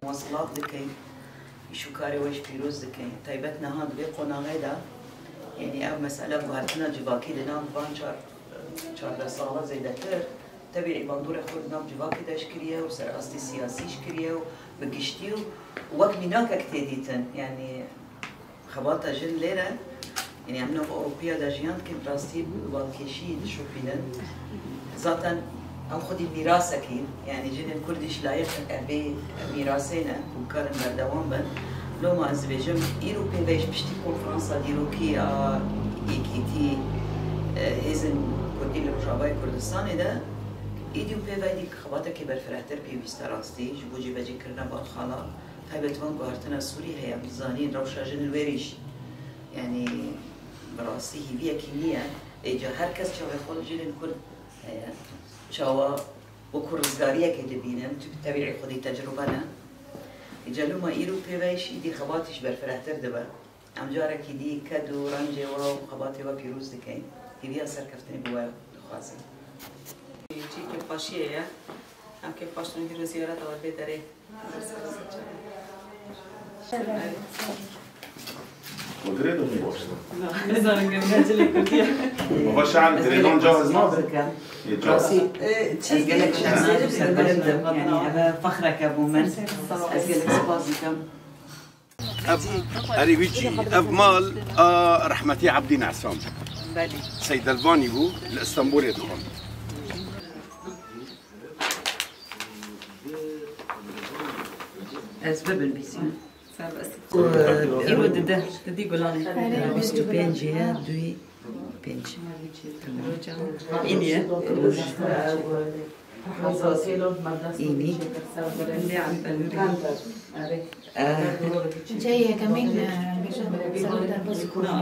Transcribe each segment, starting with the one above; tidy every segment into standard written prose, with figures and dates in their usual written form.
مواصلات دكين يشوكاري ويش بيروز دكين تايبتنا هاد بيقونا غيدا يعني او مسألة بوهرتنا جباكي لنا بان چار سالة زي دكتر تبعي باندور خود نام جباكي داش كريه وسر قصدي سياسيش كريه وبقشتيو ووقت مناك اكتديتن يعني خباطة جن ليرة يعني عمنا في أوروبيا داجيان كنت راستي بالكيشي شو بينن ذاتا أم خدي ميراث أكيد يعني جن الكردش لايق أبي ميراثنا وكارن بردوام بن لو ما أزبيجم إيرو بيش بشتي كونفرنسا ديرو كي إيكيتي هزن كردي لرجاباي كردستان ده إيديو بيفايدي خباطة كبر فرحتر بيويستا راستي جبوجي بجي كرنا بالخلا هاي بتوان قهرتنا سوري هي مزانين روشا جن الوريش يعني براسي هي كيمياء إجا هركز شاوي خول جن الكرد شاوا وكرزقارية كدبينم تبعي خدي تجربنا إجا لما إيرو بيفايش إيدي خباطيش برفرحتر دبا أم جارك إيدي كدو رنجي وخباطي وبيروز دكين هي أسر كفتني بوايو دخوازي چی که پاشیه یا هم که پاشتون که زیارت آور بداره مدريد ولا بوسطة؟ لا نزارن قبل هجلي كردية ما هو شعر تريدون جاهز ماذا؟ جاهز أسألك شخصية يعني هذا فخرك أبو من أسألك سبازكم أريبيجي أبمال رحمتي عبدي نعسام سيد الباني هو لإسطنبول يدخل أسباب البيسيون إيرو ده تدي قولاني بيستو بينجي دوي بينجي إني إني اللي عم جاية كمان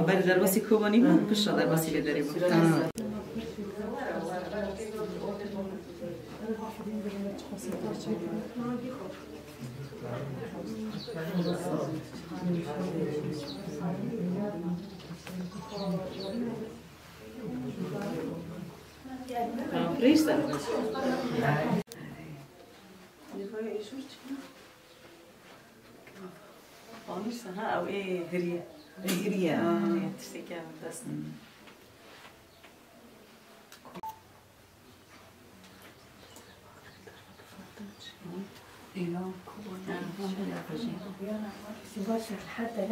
برد درباسي كوباني ما بشرا درباسي بدري Prista. ها او ايه هريه هريه تشتكي من بس ايوه حتى